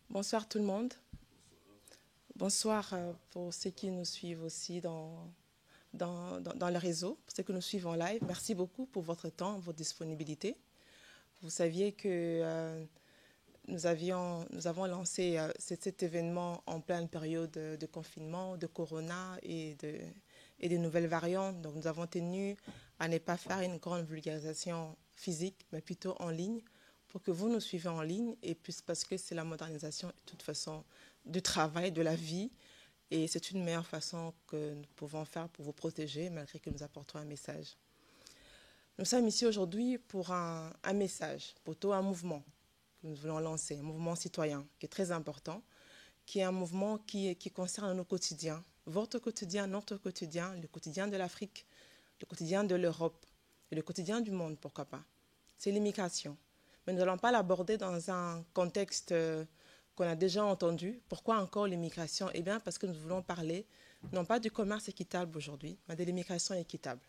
Bonsoir tout le monde. Bonsoir pour ceux qui nous suivent aussi dans le réseau, pour ceux qui nous suivent en live. Merci beaucoup pour votre temps, votre disponibilité. Vous saviez que nous avons lancé cet événement en pleine période de confinement, de corona et des nouvelles variantes. Donc nous avons tenu à ne pas faire une grande vulgarisation physique, mais plutôt en ligne, pour que vous nous suivez en ligne, et puis parce que c'est la modernisation de toute façon du travail, de la vie, et c'est une meilleure façon que nous pouvons faire pour vous protéger, malgré que nous apportons un message. Nous sommes ici aujourd'hui pour un message, plutôt un mouvement que nous voulons lancer, un mouvement citoyen qui est très important, qui est un mouvement qui concerne nos quotidiens, votre quotidien, notre quotidien, le quotidien de l'Afrique, le quotidien de l'Europe et le quotidien du monde, pourquoi pas. C'est l'immigration. Mais nous n'allons pas l'aborder dans un contexte qu'on a déjà entendu. Pourquoi encore l'immigration? Eh bien, parce que nous voulons parler non pas du commerce équitable aujourd'hui, mais de l'immigration équitable.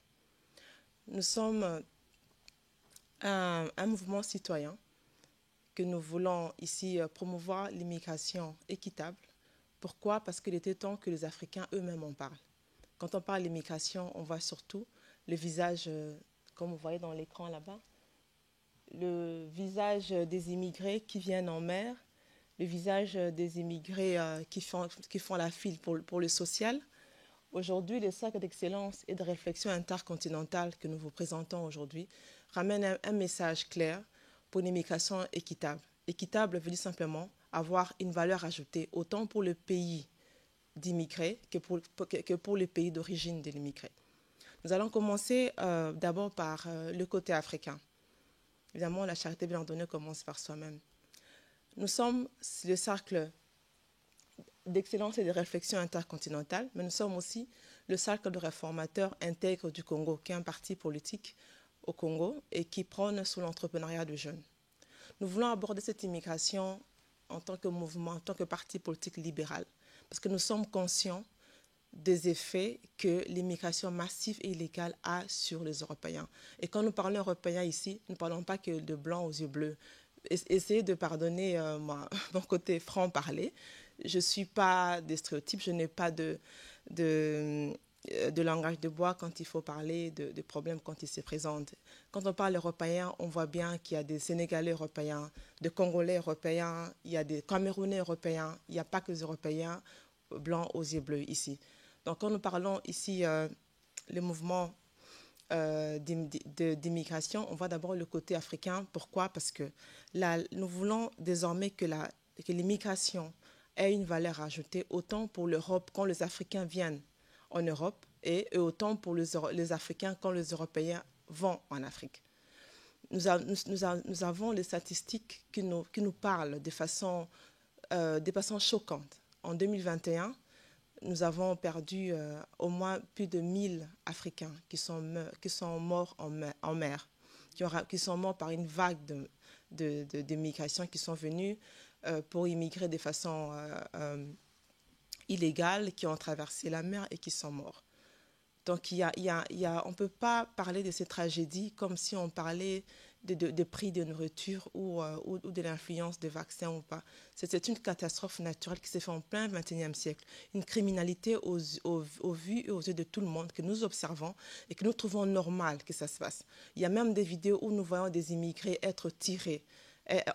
Nous sommes un mouvement citoyen que nous voulons ici promouvoir l'immigration équitable. Pourquoi? Parce qu'il était temps que les Africains eux-mêmes en parlent. Quand on parle d'immigration, on voit surtout le visage, comme vous voyez dans l'écran là-bas, le visage des immigrés qui viennent en mer, le visage des immigrés qui font la file pour le social. Aujourd'hui, le cercle d'excellence et de réflexion intercontinentale que nous vous présentons aujourd'hui ramène un message clair pour une immigration équitable. Équitable veut dire simplement avoir une valeur ajoutée, autant pour le pays d'immigrés que pour le pays d'origine de l'immigré. Nous allons commencer d'abord par le côté africain. Évidemment, la charité bien ordonnée commence par soi-même. Nous sommes le cercle d'excellence et de réflexion intercontinentale, mais nous sommes aussi le cercle de réformateurs intègres du Congo, qui est un parti politique au Congo et qui prône sur l'entrepreneuriat de jeunes. Nous voulons aborder cette immigration en tant que mouvement, en tant que parti politique libéral, parce que nous sommes conscients des effets que l'immigration massive et illégale a sur les Européens. Et quand nous parlons européens ici, nous ne parlons pas que de blancs aux yeux bleus. Essayez de pardonner mon côté franc-parler. Je ne suis pas des stéréotypes, je n'ai pas de langage de bois quand il faut parler de problèmes quand ils se présentent. Quand on parle européen, on voit bien qu'il y a des Sénégalais européens, des Congolais européens, il y a des Camerounais européens, il n'y a pas que des Européens blancs aux yeux bleus ici. Donc quand nous parlons ici le mouvement d'immigration, on voit d'abord le côté africain. Pourquoi? Parce que nous voulons désormais que l'immigration ait une valeur ajoutée autant pour l'Europe quand les Africains viennent en Europe et autant pour les Africains quand les Européens vont en Afrique. Nous avons les statistiques qui nous parlent de façon choquante. En 2021, nous avons perdu au moins plus de 1000 Africains qui sont morts en mer, qui sont morts par une vague de migration, qui sont venus pour immigrer de façon illégale, qui ont traversé la mer et qui sont morts. Donc on ne peut pas parler de ces tragédies comme si on parlait de prix de nourriture ou de l'influence des vaccins ou pas. C'est une catastrophe naturelle qui s'est faite en plein XXIe siècle. Une criminalité aux vues et aux yeux de tout le monde que nous observons et que nous trouvons normal que ça se passe. Il y a même des vidéos où nous voyons des immigrés être tirés.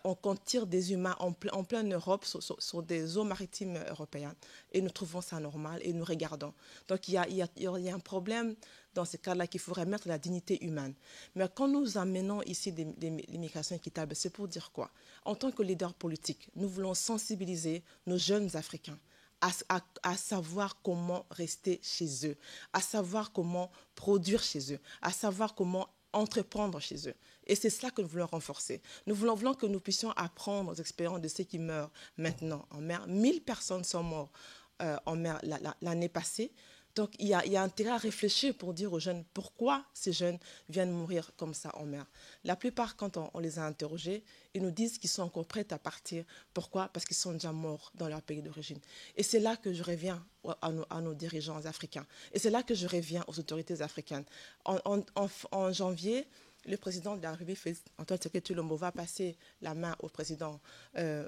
On tire des humains en pleine Europe sur des eaux maritimes européennes et nous trouvons ça normal et nous regardons. Donc il y a un problème dans ce cas-là qu'il faudrait mettre la dignité humaine. Mais quand nous amenons ici l'immigration équitable, c'est pour dire quoi? En tant que leader politique, nous voulons sensibiliser nos jeunes Africains à savoir comment rester chez eux, à savoir comment produire chez eux, à savoir comment entreprendre chez eux. Et c'est cela que nous voulons renforcer. Nous voulons que nous puissions apprendre aux expériences de ceux qui meurent maintenant en mer. 1000 personnes sont mortes en mer l'année passée. Donc, il y a intérêt à réfléchir pour dire aux jeunes pourquoi ces jeunes viennent mourir comme ça en mer. La plupart, quand on les a interrogés, ils nous disent qu'ils sont encore prêts à partir. Pourquoi? Parce qu'ils sont déjà morts dans leur pays d'origine. Et c'est là que je reviens à nos dirigeants africains. Et c'est là que je reviens aux autorités africaines. En janvier, le président de la République, Antoine Tshisekedi Tshilombo, va passer la main au président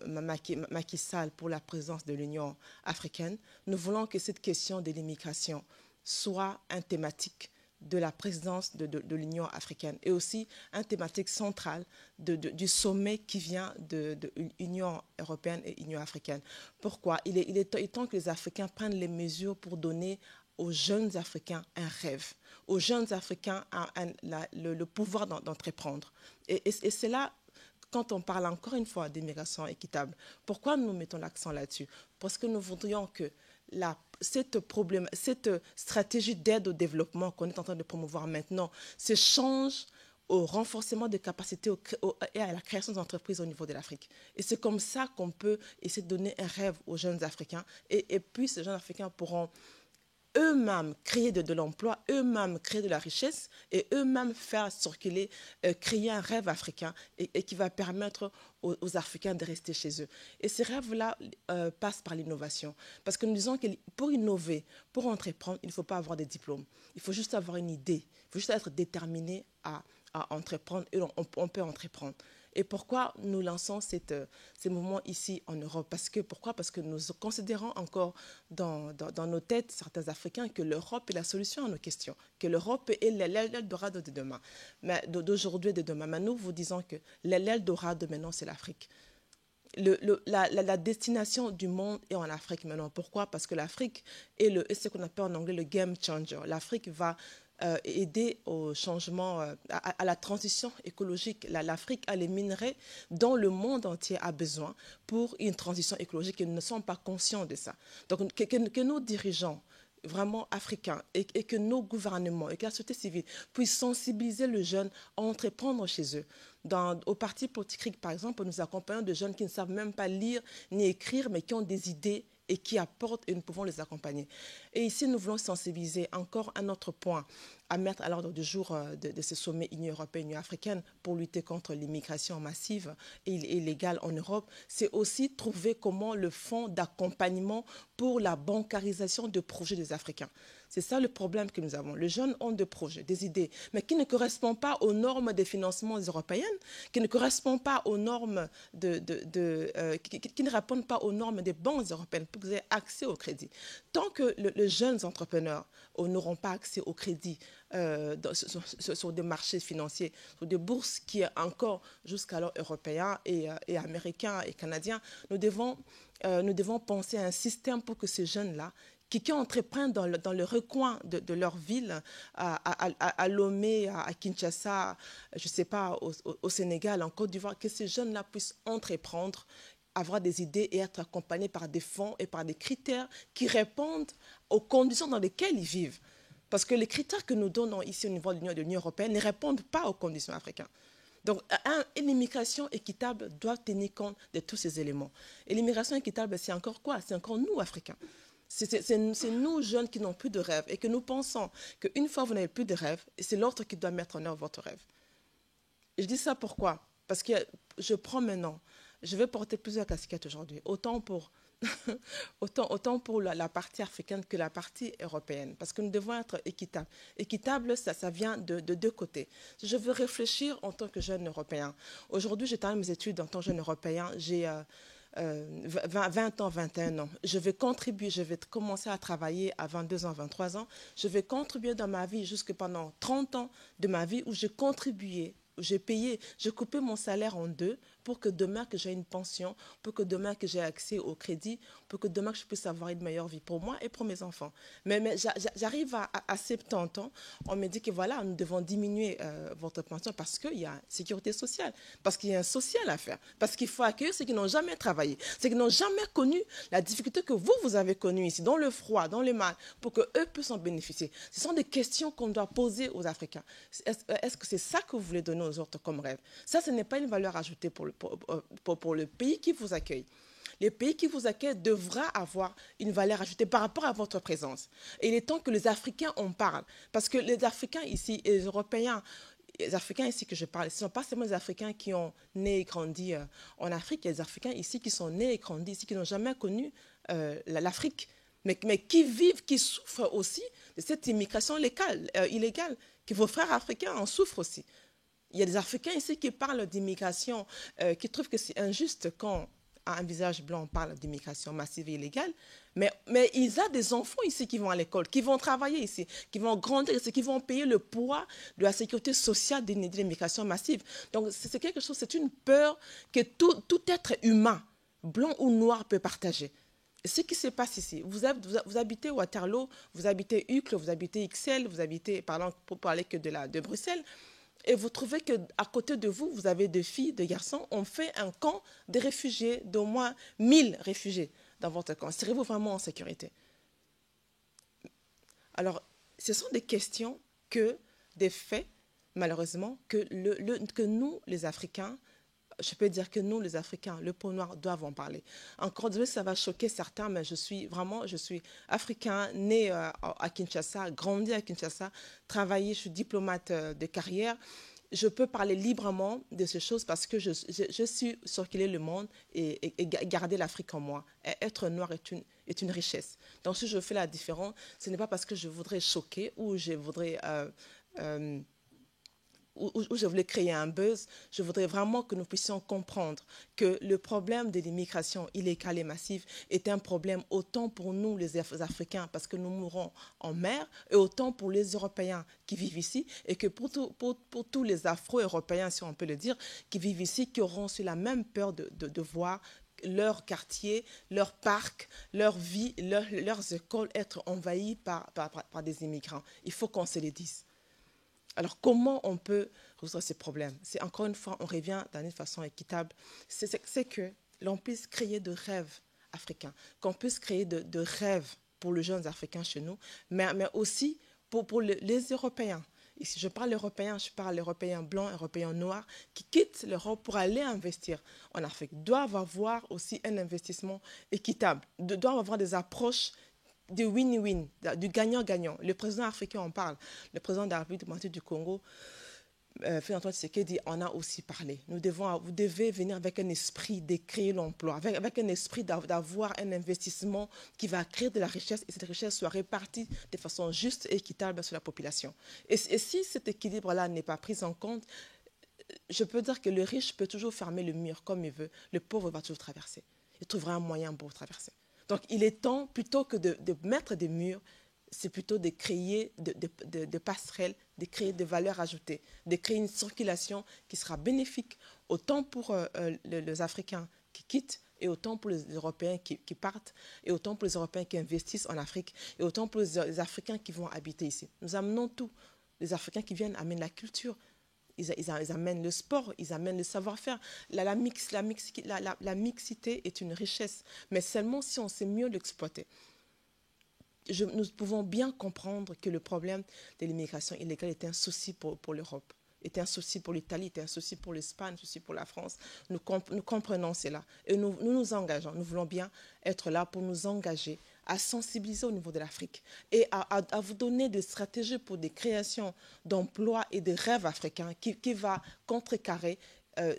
Macky Sall pour la présidence de l'Union africaine. Nous voulons que cette question de l'immigration soit une thématique de la présidence de l'Union africaine et aussi une thématique centrale du sommet qui vient de l'Union européenne et l'Union africaine. Pourquoi? Il est temps que les Africains prennent les mesures pour donner aux jeunes Africains un rêve, aux jeunes Africains le pouvoir d'entreprendre. Et c'est là, quand on parle encore une fois d'immigration équitable, pourquoi nous mettons l'accent là-dessus? Parce que nous voudrions que cette stratégie d'aide au développement qu'on est en train de promouvoir maintenant se change au renforcement des capacités et à la création d'entreprises au niveau de l'Afrique. Et c'est comme ça qu'on peut essayer de donner un rêve aux jeunes Africains. Et puis ces jeunes Africains pourront eux-mêmes créer de l'emploi, eux-mêmes créer de la richesse et eux-mêmes faire circuler, créer un rêve africain et qui va permettre aux Africains de rester chez eux. Et ces rêves-là passent par l'innovation. Parce que nous disons que pour innover, pour entreprendre, il ne faut pas avoir des diplômes. Il faut juste avoir une idée. Il faut juste être déterminé à entreprendre et on peut entreprendre. Et pourquoi nous lançons ces mouvements ici en Europe? Pourquoi? Parce que nous considérons encore dans nos têtes, certains Africains, que l'Europe est la solution à nos questions, que l'Europe est l'Eldorado de demain, d'aujourd'hui et de demain. Mais nous vous disons que l'Eldorado maintenant, c'est l'Afrique. La destination du monde est en Afrique maintenant. Pourquoi? Parce que l'Afrique est ce qu'on appelle en anglais le game changer. L'Afrique va aider au changement, à la transition écologique. L'Afrique a les minerais dont le monde entier a besoin pour une transition écologique et nous ne sommes pas conscients de ça. Donc que nos dirigeants vraiment africains et que nos gouvernements et que la société civile puissent sensibiliser les jeunes à entreprendre chez eux. Au parti politique, par exemple, nous accompagnons des jeunes qui ne savent même pas lire ni écrire, mais qui ont des idées et qui apportent et nous pouvons les accompagner. Et ici, nous voulons sensibiliser encore un autre point à mettre à l'ordre du jour de ce sommet Union européenne, Union africaine pour lutter contre l'immigration massive et illégale en Europe. C'est aussi trouver comment le fonds d'accompagnement pour la bancarisation de projets des Africains. C'est ça le problème que nous avons. Les jeunes ont des projets, des idées, mais qui ne correspondent pas aux normes des financements européennes, qui ne correspondent pas aux normes qui ne répondent pas aux normes des banques européennes pour que vous ayez accès au crédit. Tant que les jeunes entrepreneurs n'auront pas accès au crédit sur des marchés financiers, sur des bourses qui sont encore jusqu'alors européens et américains et canadiens, nous devons penser à un système pour que ces jeunes-là qui entreprennent dans le recoin de leur ville, à Lomé, à Kinshasa, je ne sais pas, au Sénégal, en Côte d'Ivoire, que ces jeunes-là puissent entreprendre, avoir des idées et être accompagnés par des fonds et par des critères qui répondent aux conditions dans lesquelles ils vivent. Parce que les critères que nous donnons ici au niveau de l'Union européenne ne répondent pas aux conditions africaines. Donc, une immigration équitable doit tenir compte de tous ces éléments. Et l'immigration équitable, c'est encore quoi? C'est encore nous, Africains. C'est nous, jeunes, qui n'ont plus de rêve et que nous pensons qu'une fois vous n'avez plus de rêve, c'est l'autre qui doit mettre en œuvre votre rêve. Et je dis ça pourquoi? Parce que je prends maintenant, je vais porter plusieurs casquettes aujourd'hui, autant pour la partie africaine que la partie européenne, parce que nous devons être équitables. Équitable, ça vient de deux côtés. Je veux réfléchir en tant que jeune Européen. Aujourd'hui, j'ai terminé mes études en tant que jeune Européen. J'ai 20 ans, 21 ans. Je vais contribuer, je vais commencer à travailler à 22 ans, 23 ans. Je vais contribuer dans ma vie jusque pendant 30 ans de ma vie où j'ai contribué, j'ai payé, j'ai coupé mon salaire en deux pour que demain que j'ai une pension, pour que demain que j'ai accès au crédit, pour que demain que je puisse avoir une meilleure vie pour moi et pour mes enfants. Mais j'arrive à 70 ans, on me dit que voilà, nous devons diminuer votre pension parce qu'il y a sécurité sociale, parce qu'il y a un social à faire, parce qu'il faut accueillir ceux qui n'ont jamais travaillé, ceux qui n'ont jamais connu la difficulté que vous avez connue ici, dans le froid, dans le mal, pour qu'eux puissent en bénéficier. Ce sont des questions qu'on doit poser aux Africains. Est-ce que c'est ça que vous voulez donner aux autres comme rêve? Ça, ce n'est pas une valeur ajoutée pour le pays qui vous accueille. Les pays qui vous accueillent devra avoir une valeur ajoutée par rapport à votre présence. Et il est temps que les Africains en parlent. Parce que les Africains ici, et les Européens, les Africains ici que je parle, ce ne sont pas seulement les Africains qui ont né et grandi en Afrique, il y a des Africains ici qui sont nés et grandis ici, qui n'ont jamais connu l'Afrique, mais qui vivent, qui souffrent aussi de cette immigration illégale, que vos frères africains en souffrent aussi. Il y a des Africains ici qui parlent d'immigration, qui trouvent que c'est injuste quand à un visage blanc on parle d'immigration massive et illégale, mais ils ont des enfants ici qui vont à l'école, qui vont travailler ici, qui vont grandir ici, qui vont payer le poids de la sécurité sociale de l'immigration massive. Donc c'est quelque chose, c'est une peur que tout être humain, blanc ou noir, peut partager. Ce qui se passe ici, vous habitez Waterloo, vous habitez Uccle, vous habitez Ixelles, vous habitez, pour parler que de Bruxelles, et vous trouvez qu'à côté de vous, vous avez des filles, des garçons, on fait un camp de réfugiés, d'au moins 1000 réfugiés dans votre camp. Serez-vous vraiment en sécurité? Alors, ce sont des questions des faits, malheureusement, que nous, les Africains, je peux dire que nous, les Africains, le peau noire, doivent en parler. Encore désolé, ça va choquer certains, mais je suis africain, né à Kinshasa, grandi à Kinshasa, travaillé, je suis diplomate de carrière. Je peux parler librement de ces choses parce que je suis circuler le monde et garder l'Afrique en moi. Et être noir est une richesse. Donc si je fais la différence, ce n'est pas parce que je voudrais choquer ou je voudrais... où je voulais créer un buzz, je voudrais vraiment que nous puissions comprendre que le problème de l'immigration illégale et massive est un problème autant pour nous les Africains parce que nous mourrons en mer et autant pour les Européens qui vivent ici et que pour tous les Afro-Européens, si on peut le dire, qui vivent ici, qui auront sur la même peur de voir leur quartier, leur parc, leur vie, leurs écoles être envahis par des immigrants. Il faut qu'on se le dise. Alors, comment on peut résoudre ces problèmes? C'est encore une fois, on revient d'une façon équitable. C'est que l'on puisse créer de rêves africains, qu'on puisse créer de rêves pour les jeunes Africains chez nous, mais aussi pour les Européens. Et si je parle européen, je parle européen blanc, européen noir, qui quittent l'Europe pour aller investir en Afrique. Doivent avoir aussi un investissement équitable, doivent avoir des approches du win-win, du gagnant-gagnant. Le président africain en parle. Le président de la République démocratique du Congo, Félix-Antoine Tshisekedi, en a aussi parlé. Vous devez venir avec un esprit de créer l'emploi, avec un esprit d'avoir un investissement qui va créer de la richesse et cette richesse soit répartie de façon juste et équitable sur la population. Et si cet équilibre-là n'est pas pris en compte, je peux dire que le riche peut toujours fermer le mur comme il veut, le pauvre va toujours traverser. Il trouvera un moyen pour traverser. Donc, il est temps, plutôt que de mettre des murs, c'est plutôt de créer des passerelles, de créer des valeurs ajoutées, de créer une circulation qui sera bénéfique autant pour les Africains qui quittent et autant pour les Européens qui partent et autant pour les Européens qui investissent en Afrique et autant pour les Africains qui vont habiter ici. Nous amenons tout. Les Africains qui viennent amènent la culture. Ils amènent le sport, ils amènent le savoir-faire. La mixité est une richesse, mais seulement si on sait mieux l'exploiter. Nous pouvons bien comprendre que le problème de l'immigration illégale est un souci pour l'Europe, est un souci pour l'Italie, est un souci pour l'Espagne, un souci pour la France. Nous comprenons cela et nous nous engageons. Nous voulons bien être là pour nous engager à sensibiliser au niveau de l'Afrique et à vous donner des stratégies pour des créations d'emplois et de rêves africains qui va contrecarrer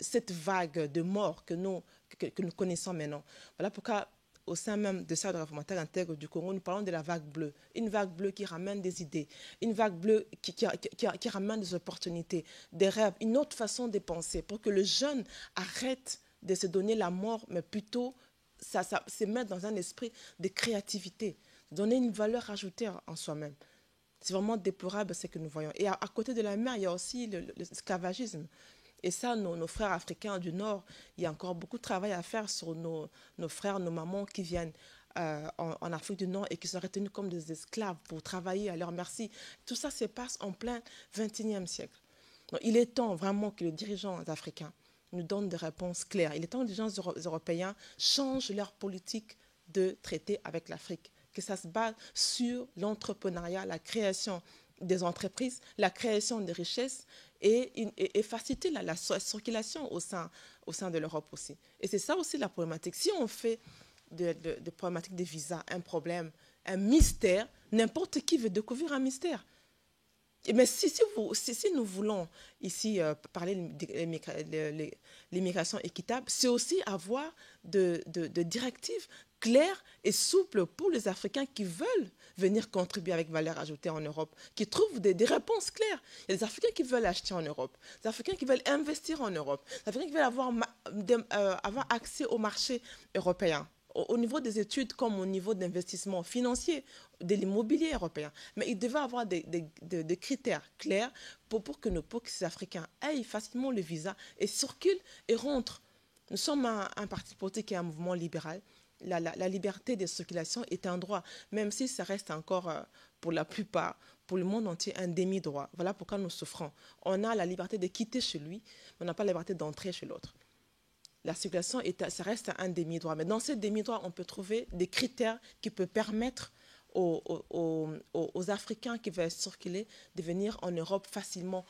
cette vague de mort que nous connaissons maintenant. Voilà pourquoi, au sein même de Centre réformateur intègre du Congo, nous parlons de la vague bleue. Une vague bleue qui ramène des idées, une vague bleue qui ramène des opportunités, des rêves, une autre façon de penser pour que le jeune arrête de se donner la mort, mais plutôt ça se mettre dans un esprit de créativité, donner une valeur ajoutée en soi-même. C'est vraiment déplorable ce que nous voyons. Et à côté de la mer, il y a aussi l'esclavagisme. Et ça, nos frères africains du Nord, il y a encore beaucoup de travail à faire sur nos frères, nos mamans qui viennent en Afrique du Nord et qui sont retenus comme des esclaves pour travailler à leur merci. Tout ça se passe en plein XXIe siècle. Donc, il est temps vraiment que les dirigeants africains nous donnent des réponses claires. Il est temps que les gens européens changent leur politique de traité avec l'Afrique, que ça se base sur l'entrepreneuriat, la création des entreprises, la création des richesses et faciliter la circulation au sein de l'Europe aussi. Et c'est ça aussi la problématique. Si on fait de problématique des visas un problème, un mystère, n'importe qui veut découvrir un mystère. Mais si nous voulons ici parler de l'immigration équitable, c'est aussi avoir de directives claires et souples pour les Africains qui veulent venir contribuer avec valeur ajoutée en Europe, qui trouvent des réponses claires. Il y a des Africains qui veulent acheter en Europe, des Africains qui veulent investir en Europe, des Africains qui veulent avoir accès au marché européen, au niveau des études comme au niveau d'investissement financier, de l'immobilier européen. Mais il devait avoir des critères clairs pour que ces Africains aient facilement le visa et circulent et rentrent. Nous sommes un parti politique et un mouvement libéral. La liberté de circulation est un droit, même si ça reste encore, pour la plupart, pour le monde entier, un demi-droit. Voilà pourquoi nous souffrons. On a la liberté de quitter chez lui, mais on n'a pas la liberté d'entrer chez l'autre. La circulation, ça reste un demi-droit. Mais dans ce demi-droit, on peut trouver des critères qui peuvent permettre aux Africains qui veulent circuler de venir en Europe facilement,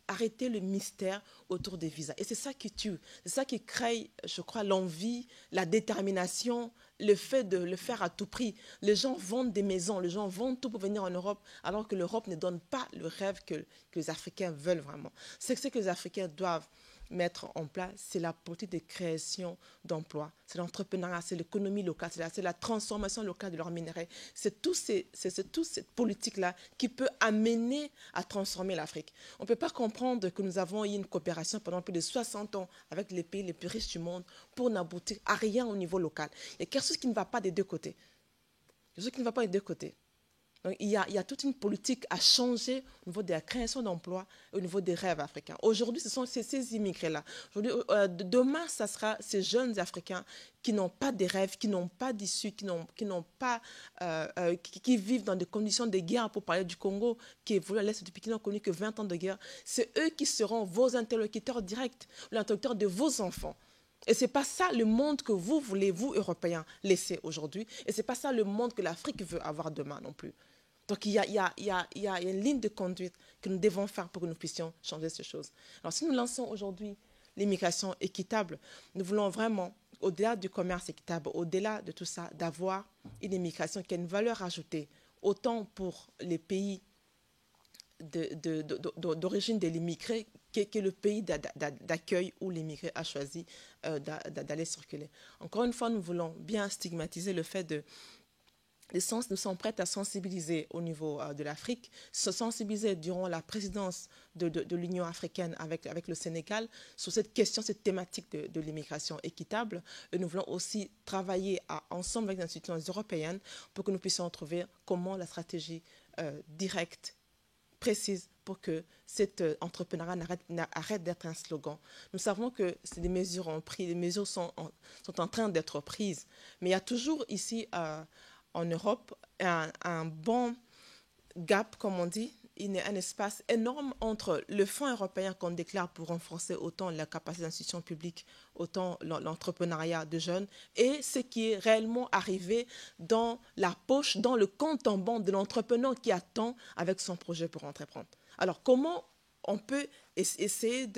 arrêter le mystère autour des visas. Et c'est ça qui tue, c'est ça qui crée, je crois, l'envie, la détermination, le fait de le faire à tout prix. Les gens vendent des maisons, les gens vendent tout pour venir en Europe, alors que l'Europe ne donne pas le rêve que les Africains veulent vraiment. C'est ce que les Africains doivent mettre en place, c'est la politique de création d'emplois, c'est l'entrepreneuriat, c'est l'économie locale, c'est la transformation locale de leurs minerais. C'est toute cette politique-là qui peut amener à transformer l'Afrique. On ne peut pas comprendre que nous avons eu une coopération pendant plus de 60 ans avec les pays les plus riches du monde pour n'aboutir à rien au niveau local. Il y a quelque chose qui ne va pas des deux côtés. Quelque chose qui ne va pas des deux côtés. Donc, il y a toute une politique à changer au niveau de la création d'emplois et au niveau des rêves africains. Aujourd'hui, ce sont ces immigrés-là. Demain, ça sera ces jeunes Africains qui n'ont pas de rêves, qui n'ont pas d'issue, qui vivent dans des conditions de guerre, pour parler du Congo, qui évolue à l'est du pays, qui n'ont connu que 20 ans de guerre. C'est eux qui seront vos interlocuteurs directs, l'interlocuteur de vos enfants. Et ce n'est pas ça le monde que vous voulez, vous, Européens, laisser aujourd'hui. Et ce n'est pas ça le monde que l'Afrique veut avoir demain non plus. Donc, il y a une ligne de conduite que nous devons faire pour que nous puissions changer ces choses. Alors, si nous lançons aujourd'hui l'immigration équitable, nous voulons vraiment, au-delà du commerce équitable, au-delà de tout ça, d'avoir une immigration qui a une valeur ajoutée, autant pour les pays d'origine de l'immigré que le pays d'accueil où l'immigré a choisi d'aller circuler. Encore une fois, nous voulons bien stigmatiser le fait nous sommes prêts à sensibiliser au niveau de l'Afrique, se sensibiliser durant la présidence de l'Union africaine avec le Sénégal sur cette question, cette thématique de l'immigration équitable. Et nous voulons aussi travailler ensemble avec les institutions européennes pour que nous puissions trouver comment la stratégie directe, précise, pour que cet entrepreneuriat arrête d'être un slogan. Nous savons que des mesures ont pris, des mesures sont en train d'être prises, mais il y a toujours ici en Europe un bon gap, comme on dit, un espace énorme entre le fonds européen qu'on déclare pour renforcer autant la capacité d'institutions publiques, autant l'entrepreneuriat de jeunes, et ce qui est réellement arrivé dans la poche, dans le compte en banque de l'entrepreneur qui attend avec son projet pour entreprendre. Alors, comment on peut essayer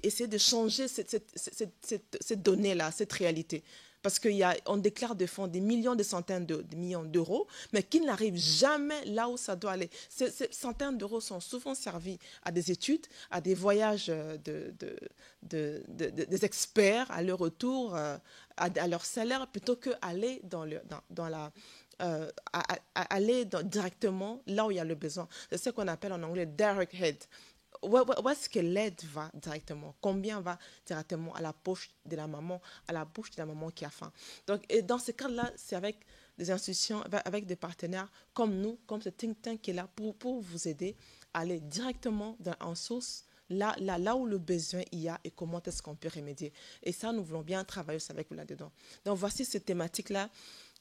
essayer de changer cette donnée-là, cette réalité? Parce qu'on déclare des fonds, des millions, des centaines de millions d'euros, mais qui n'arrivent jamais là où ça doit aller. Ces centaines d'euros sont souvent servis à des études, à des voyages des experts, à leur retour, à leur salaire, plutôt qu'aller aller directement là où il y a le besoin. C'est ce qu'on appelle en anglais direct hit. Où est-ce que l'aide va directement? Combien va directement à la poche de la maman, à la bouche de la maman qui a faim? Donc, et dans ce cas-là, c'est avec des institutions, avec des partenaires comme nous, comme ce think tank qui est là pour vous aider à aller directement en source, là où le besoin y a et comment est-ce qu'on peut remédier. Et ça, nous voulons bien travailler avec vous là-dedans. Donc, voici cette thématique-là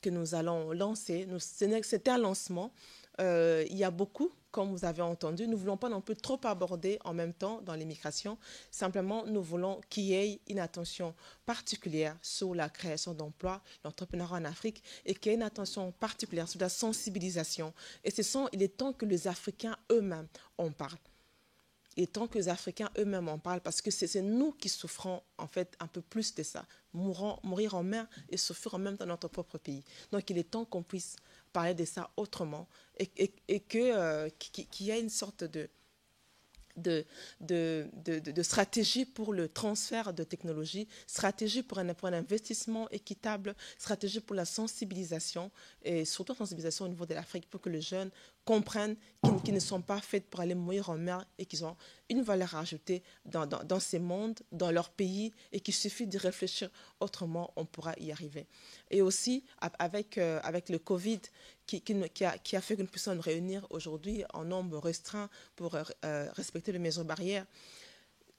que nous allons lancer. C'était un lancement. Il y a beaucoup, comme vous avez entendu. Nous ne voulons pas non plus trop aborder en même temps dans l'immigration. Simplement, nous voulons qu'il y ait une attention particulière sur la création d'emplois, l'entrepreneuriat en Afrique, et qu'il y ait une attention particulière sur la sensibilisation. Et il est temps que les Africains eux-mêmes en parlent. Et tant que les Africains eux-mêmes en parlent, parce que c'est nous qui souffrons en fait un peu plus de ça, mourir en mer et souffrir en même temps dans notre propre pays. Donc il est temps qu'on puisse parler de ça autrement et qu'il y ait une sorte de stratégie pour le transfert de technologie, stratégie pour un investissement équitable, stratégie pour la sensibilisation et surtout la sensibilisation au niveau de l'Afrique pour que les jeunes comprennent qu'ils ne sont pas faits pour aller mourir en mer et qu'ils ont une valeur ajoutée dans ces mondes, dans leur pays et qu'il suffit de réfléchir autrement, on pourra y arriver. Et aussi, avec le Covid qui a fait que nous puissions nous réunir aujourd'hui en nombre restreint pour respecter les mesures barrières,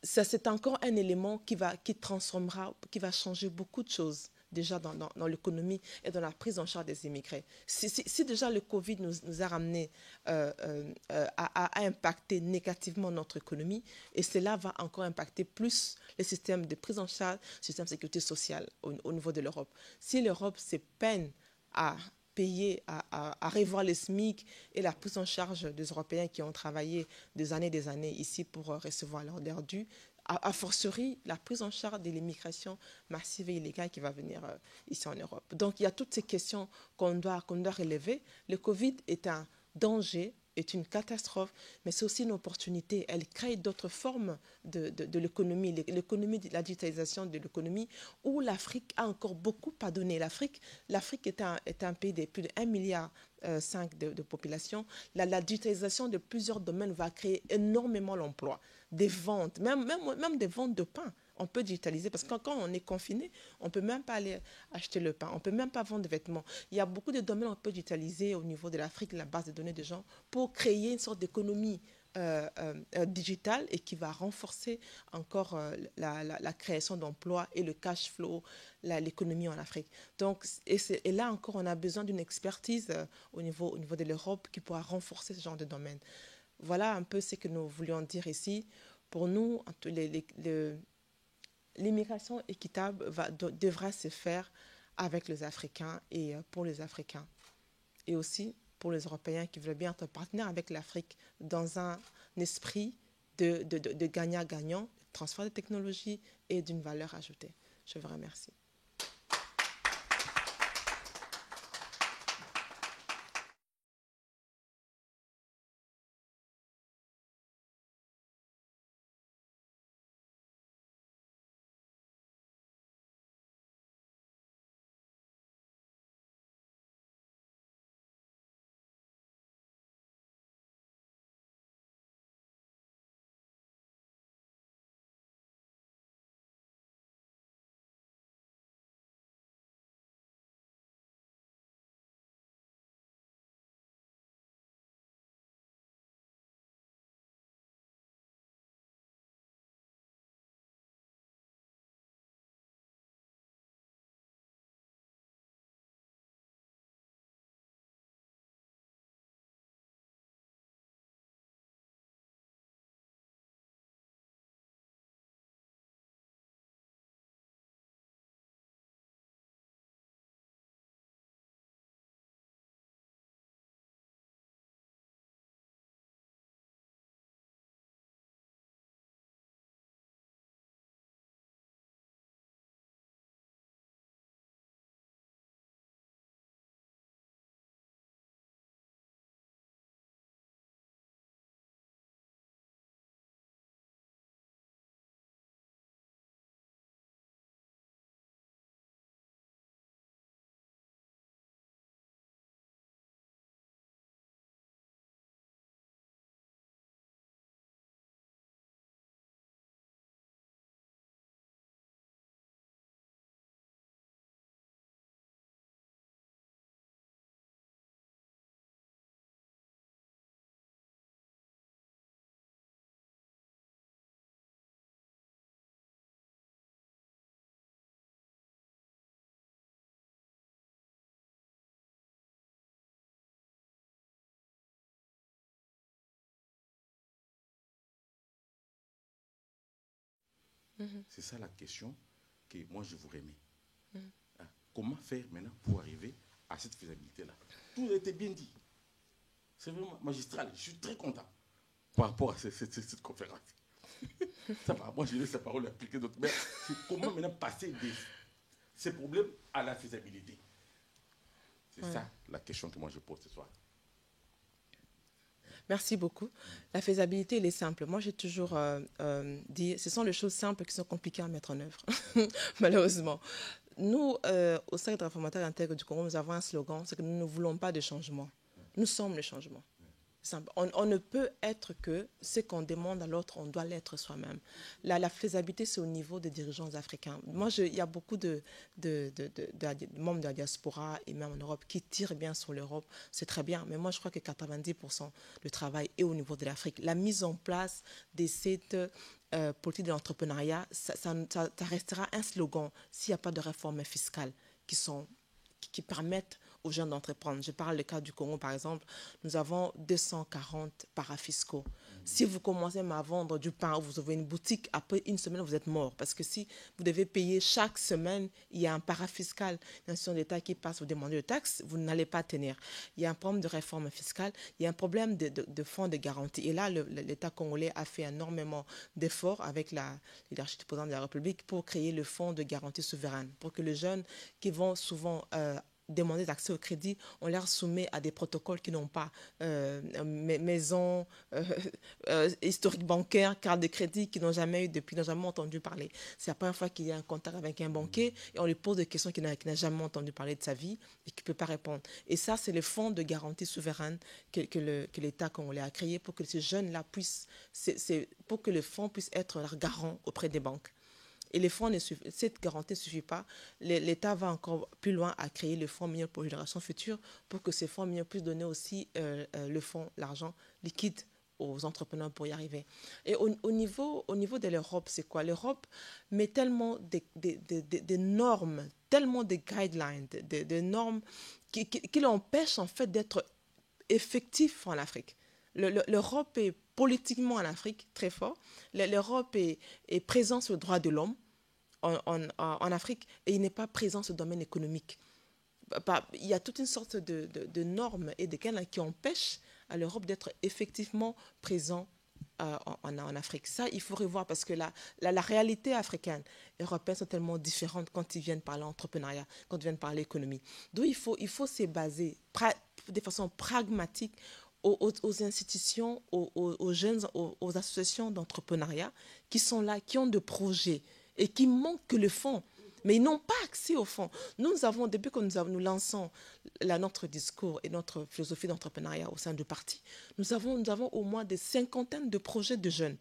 ça c'est encore un élément qui transformera, qui va changer beaucoup de choses déjà dans l'économie et dans la prise en charge des immigrés. Si déjà le Covid nous a ramené à impacter négativement notre économie, et cela va encore impacter plus les systèmes de prise en charge, le système de sécurité sociale au niveau de l'Europe. Si l'Europe se peine à payer, à revoir les SMIC et la prise en charge des Européens qui ont travaillé des années ici pour recevoir leur dû, a fortiori la prise en charge de l'immigration massive et illégale qui va venir ici en Europe. Donc il y a toutes ces questions qu'on doit relever. Le Covid est un danger, est une catastrophe, mais c'est aussi une opportunité. Elle crée d'autres formes de l'économie, la digitalisation de l'économie, où l'Afrique a encore beaucoup à donner. L'Afrique est un pays de plus de 1,5 milliard de population. La digitalisation de plusieurs domaines va créer énormément d'emplois, des ventes, même des ventes de pain. On peut digitaliser parce que quand on est confiné, on ne peut même pas aller acheter le pain, on ne peut même pas vendre de vêtements. Il y a beaucoup de domaines qu'on peut digitaliser au niveau de l'Afrique, la base de données des gens, pour créer une sorte d'économie digitale et qui va renforcer encore la création d'emplois et le cash flow, l'économie en Afrique. Donc, et là encore, on a besoin d'une expertise au niveau de l'Europe qui pourra renforcer ce genre de domaine. Voilà un peu ce que nous voulions dire ici. Pour nous, l'immigration équitable devra se faire avec les Africains et pour les Africains. Et aussi pour les Européens qui veulent bien être partenaires avec l'Afrique dans un esprit de gagnant-gagnant, transfert de technologie et d'une valeur ajoutée. Je vous remercie. C'est ça la question que moi je vous remets. Hein? Comment faire maintenant pour arriver à cette faisabilité-là? Tout a été bien dit. C'est vraiment magistral. Je suis très content par rapport à cette conférence. Ça, moi, je laisse la parole appliquer d'autres. Mais c'est comment maintenant passer de ces problèmes à la faisabilité? C'est ça la question que moi je pose ce soir. Merci beaucoup. La faisabilité, elle est simple. Moi, j'ai toujours dit, ce sont les choses simples qui sont compliquées à mettre en œuvre, malheureusement. Nous, au Centre réformateur intègre du Congo, nous avons un slogan, c'est que nous ne voulons pas de changement. Nous sommes le changement. On ne peut être que ce qu'on demande à l'autre, on doit l'être soi-même. La faisabilité, c'est au niveau des dirigeants africains. Moi, il y a beaucoup de membres de la diaspora et même en Europe qui tirent bien sur l'Europe. C'est très bien, mais moi, je crois que 90% du travail est au niveau de l'Afrique. La mise en place de cette politique de l'entrepreneuriat, ça restera un slogan s'il n'y a pas de réformes fiscales qui permettent aux jeunes d'entreprendre. Je parle du cas du Congo, par exemple. Nous avons 240 parafiscaux. Si vous commencez à vendre du pain, vous ouvrez une boutique, après une semaine, vous êtes mort. Parce que si vous devez payer chaque semaine, il y a un parafiscal, une institution d'État qui passe, vous demandez de taxes, vous n'allez pas tenir. Il y a un problème de réforme fiscale, il y a un problème de fonds de garantie. Et là, l'État congolais a fait énormément d'efforts avec la leadership du président de la République pour créer le fonds de garantie souveraine, pour que les jeunes qui vont souvent demander d'accès au crédit, on leur soumet à des protocoles qui n'ont pas maison, historique bancaire, carte de crédit, qui n'ont jamais eu depuis, n'ont jamais entendu parler. C'est la première fois qu'il y a un contact avec un banquier et on lui pose des questions qu'il n'a jamais entendu parler de sa vie et qu'il ne peut pas répondre. Et ça, c'est le fonds de garantie souveraine que l'État congolais a créé pour que ces jeunes-là puissent, pour que le fonds puisse être leur garant auprès des banques. Et les fonds cette garantie ne suffit pas. L'État va encore plus loin à créer le fonds minier pour les générations futures pour que ces fonds miniers puissent donner aussi l'argent liquide aux entrepreneurs pour y arriver. Et au niveau de l'Europe, c'est quoi? L'Europe met tellement des normes, tellement de guidelines, des normes qui l'empêchent en fait d'être effectif en Afrique. L'Europe est politiquement en Afrique très fort. L'Europe est présente sur le droit de l'homme en Afrique et il n'est pas présent sur le domaine économique. Il y a toute une sorte de normes et de canaux qui empêchent à l'Europe d'être effectivement présent en Afrique. Ça, il faut revoir parce que la réalité africaine et européenne sont tellement différentes quand ils viennent parler entrepreneuriat, quand ils viennent parler économie. Donc, il faut se baser de façon pragmatique aux institutions, aux jeunes, aux associations d'entrepreneuriat qui sont là, qui ont des projets et qui manquent le fonds. Mais ils n'ont pas accès au fonds. Nous avons, depuis que nous lançons notre discours et notre philosophie d'entrepreneuriat au sein du parti, nous avons au moins des cinquantaines de projets de jeunes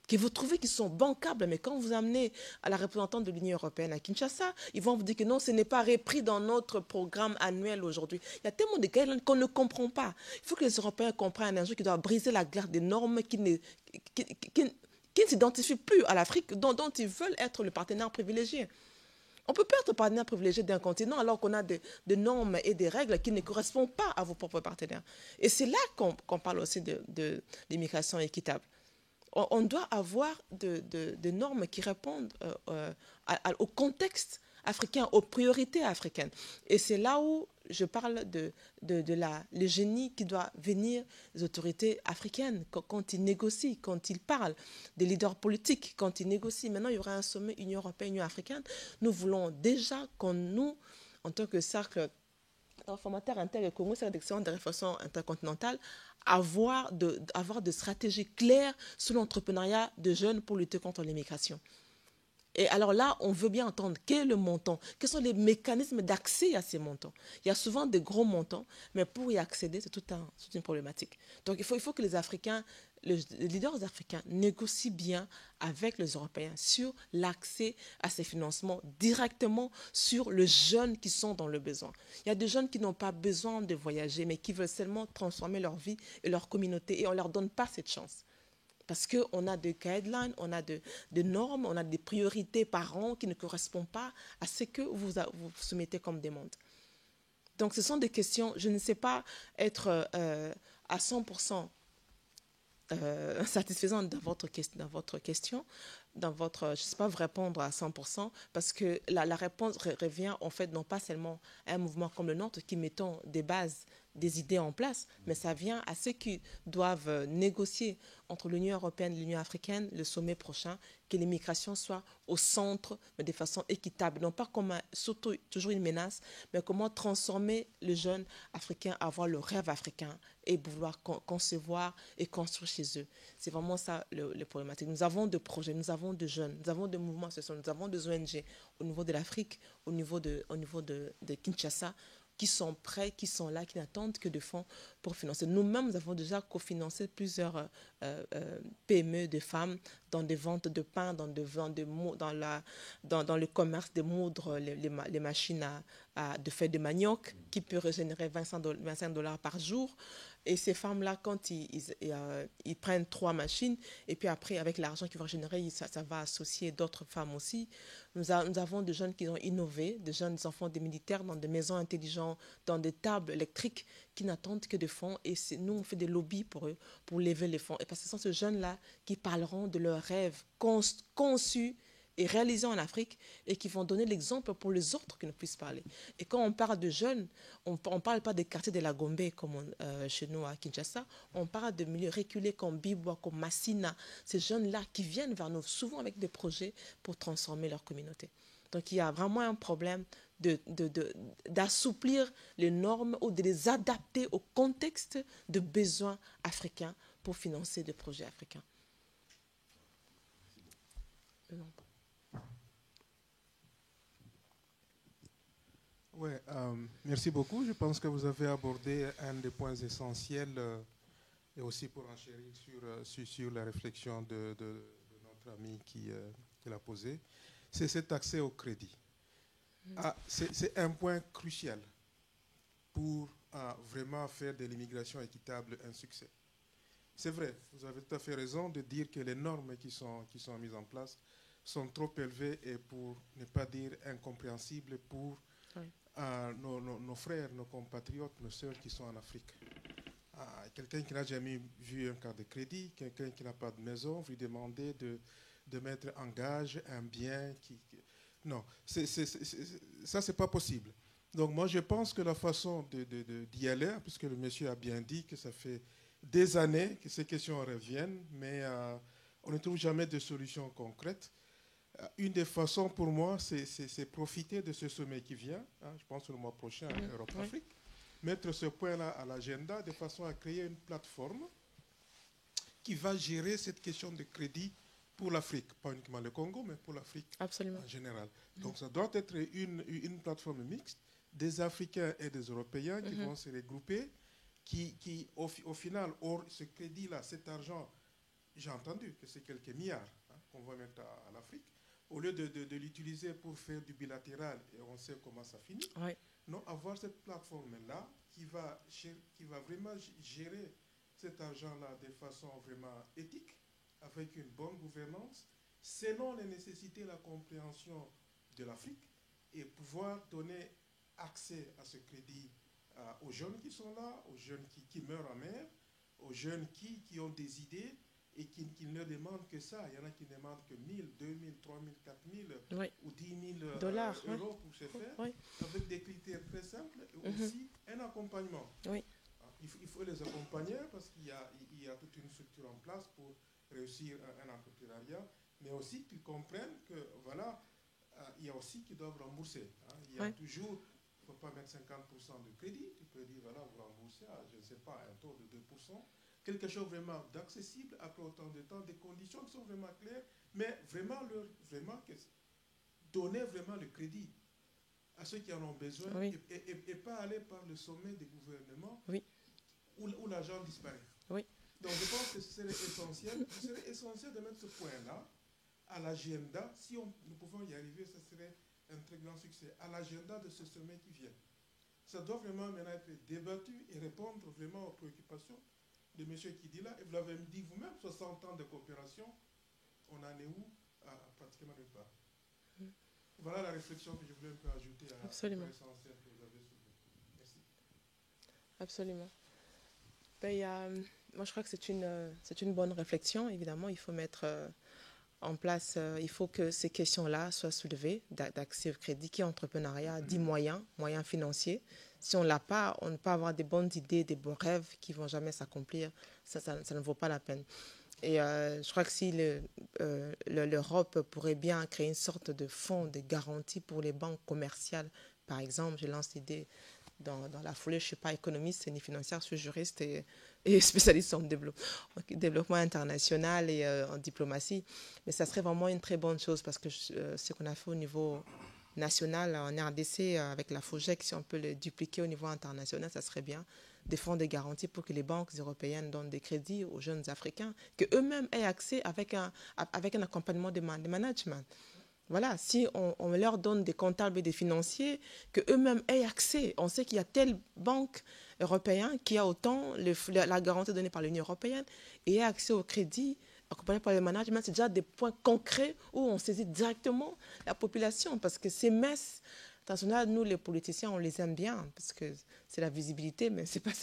que vous trouvez qui sont bancables, mais quand vous amenez à la représentante de l'Union européenne à Kinshasa, ils vont vous dire que non, ce n'est pas repris dans notre programme annuel aujourd'hui. Il y a tellement de guidelines qu'on ne comprend pas. Il faut que les Européens comprennent un jour qu'ils doivent briser la glace des normes qui ne s'identifient plus à l'Afrique, dont ils veulent être le partenaire privilégié. On ne peut pas être partenaire privilégié d'un continent alors qu'on a des normes et des règles qui ne correspondent pas à vos propres partenaires. Et c'est là qu'on parle aussi de l'immigration équitable. On doit avoir des normes qui répondent au contexte africain, aux priorités africaines. Et c'est là où je parle de le génie qui doit venir des autorités africaines quand ils négocient, quand ils parlent des leaders politiques, quand ils négocient. Maintenant, il y aura un sommet Union européenne, Union africaine. Nous voulons déjà nous, en tant que cercle réformateur intègre et Congo, c'est l'excellence de réflexion intercontinentale, avoir de stratégies claires sur l'entrepreneuriat de jeunes pour lutter contre l'immigration. Et alors là, on veut bien entendre quel est le montant, quels sont les mécanismes d'accès à ces montants. Il y a souvent des gros montants, mais pour y accéder, c'est toute une problématique. Donc il faut que les Africains, les leaders africains négocient bien avec les Européens sur l'accès à ces financements directement sur les jeunes qui sont dans le besoin. Il y a des jeunes qui n'ont pas besoin de voyager, mais qui veulent seulement transformer leur vie et leur communauté, et on ne leur donne pas cette chance. Parce qu'on a des guidelines, on a des normes, on a des priorités par an qui ne correspondent pas à ce que vous soumettez comme demande. Donc, ce sont des questions, je ne sais pas être à 100% satisfaisante dans votre question, je ne sais pas vous répondre à 100%, parce que la réponse revient en fait non pas seulement à un mouvement comme le nôtre qui mettons des bases des idées en place, mais ça vient à ceux qui doivent négocier entre l'Union européenne et l'Union africaine le sommet prochain, que l'immigration soit au centre, mais de façon équitable, non pas comme surtout toujours une menace, mais comment transformer le jeune africain à avoir le rêve africain et vouloir concevoir et construire chez eux. C'est vraiment ça le problématique. Nous avons des projets, nous avons des jeunes, nous avons des mouvements associatifs, nous avons des ONG au niveau de l'Afrique, au niveau de Kinshasa, qui sont prêts, qui sont là, qui n'attendent que de fonds pour financer. Nous-mêmes, nous avons déjà cofinancé plusieurs PME de femmes dans des ventes de pain, dans le commerce des moudres, les machines de faire de manioc, qui peut régénérer 25 $ par jour. Et ces femmes-là, quand ils prennent 3 machines, et puis après, avec l'argent qu'ils vont générer, ça va associer d'autres femmes aussi. Nous avons des jeunes qui ont innové, des jeunes enfants des militaires dans des maisons intelligentes, dans des tables électriques qui n'attendent que des fonds. Et nous, on fait des lobbies pour eux, pour lever les fonds. Et parce que ce sont ces jeunes-là qui parleront de leurs rêves conçus et réalisés en Afrique et qui vont donner l'exemple pour les autres qui ne puissent parler. Et quand on parle de jeunes, on ne parle pas des quartiers de la Gombe comme chez nous à Kinshasa, on parle de milieux reculés comme Bibwa, comme Massina, ces jeunes-là qui viennent vers nous souvent avec des projets pour transformer leur communauté. Donc il y a vraiment un problème d'assouplir les normes ou de les adapter au contexte de besoins africains pour financer des projets africains. Oui, merci beaucoup. Je pense que vous avez abordé un des points essentiels et aussi pour enchérir sur la réflexion de notre ami qui l'a posé. C'est cet accès au crédit. C'est un point crucial pour vraiment faire de l'immigration équitable un succès. C'est vrai, vous avez tout à fait raison de dire que les normes qui sont mises en place sont trop élevées et pour ne pas dire incompréhensibles pour nos frères, nos compatriotes, nos sœurs qui sont en Afrique. Quelqu'un qui n'a jamais vu un cas de crédit, quelqu'un qui n'a pas de maison, vous lui demandez de mettre en gage un bien non, ça, c'est pas possible. Donc, moi, je pense que la façon d'y aller, puisque le monsieur a bien dit que ça fait des années que ces questions reviennent, mais on ne trouve jamais de solution concrète. Une des façons, pour moi, c'est profiter de ce sommet qui vient, je pense le mois prochain, Europe-Afrique, mettre ce point-là à l'agenda de façon à créer une plateforme qui va gérer cette question de crédit pour l'Afrique, pas uniquement le Congo, mais pour l'Afrique en général. Donc ça doit être une plateforme mixte des Africains et des Européens qui vont se regrouper, qui au final, ce crédit-là, cet argent, j'ai entendu que c'est quelques milliards qu'on va mettre à l'Afrique, au lieu de l'utiliser pour faire du bilatéral, et on sait comment ça finit, non, avoir cette plateforme-là qui va vraiment gérer cet argent-là de façon vraiment éthique, avec une bonne gouvernance, selon les nécessités et la compréhension de l'Afrique, et pouvoir donner accès à ce crédit aux jeunes qui sont là, aux jeunes qui meurent en mer, aux jeunes qui ont des idées et qui ne leur demandent que ça. Il y en a qui ne demandent que 1 000, 2 000, 3 000, 4 000 ou 10 000 euros pour se faire, avec des critères très simples et aussi un accompagnement. Il faut les accompagner parce qu'il y a toute une structure en place pour réussir un entrepreneuriat, mais aussi qu'ils comprennent que voilà, il y a aussi qui doivent rembourser. Il y a toujours, il ne faut pas mettre 50% de crédit, tu peux dire voilà, vous remboursez à, je ne sais pas, un taux de 2%, quelque chose vraiment d'accessible après autant de temps, des conditions qui sont vraiment claires, mais vraiment donner vraiment le crédit à ceux qui en ont besoin et pas aller par le sommet des gouvernements où l'argent disparaît. Donc je pense que ce serait essentiel de mettre ce point-là à l'agenda. Si nous pouvons y arriver, ce serait un très grand succès. À l'agenda de ce sommet qui vient. Ça doit vraiment maintenant être débattu et répondre vraiment aux préoccupations de M. Kidila. Et vous l'avez dit vous-même, 60 ans de coopération, on en est où? Pratiquement nulle part. Voilà la réflexion que je voulais un peu ajouter à l'essentiel que vous avez soulevé. Merci. Absolument. Moi, je crois que c'est une bonne réflexion. Évidemment, il faut mettre en place, il faut que ces questions-là soient soulevées, d'accès au crédit, qui est entrepreneuriat, dit moyens financiers. Si on ne l'a pas, on ne peut avoir des bonnes idées, des bons rêves qui ne vont jamais s'accomplir. Ça ne vaut pas la peine. Et je crois que si l'Europe pourrait bien créer une sorte de fonds de garantie pour les banques commerciales, par exemple, je lance l'idée dans la foulée, je ne suis pas économiste ni financière, je suis juriste et spécialiste en développement international et en diplomatie. Mais ça serait vraiment une très bonne chose parce que ce qu'on a fait au niveau national en RDC avec la FOGEC, si on peut le dupliquer au niveau international, ça serait bien. Des fonds de garantie pour que les banques européennes donnent des crédits aux jeunes Africains, qu'eux-mêmes aient accès avec un accompagnement de management. Voilà, si on leur donne des comptables et des financiers, qu'eux-mêmes aient accès. On sait qu'il y a telle banque européenne qui a autant la garantie donnée par l'Union européenne et ait accès au crédit accompagné par le management. C'est déjà des points concrets où on saisit directement la population parce que ces messes internationales, nous les politiciens, on les aime bien parce que c'est la visibilité, mais c'est pas ce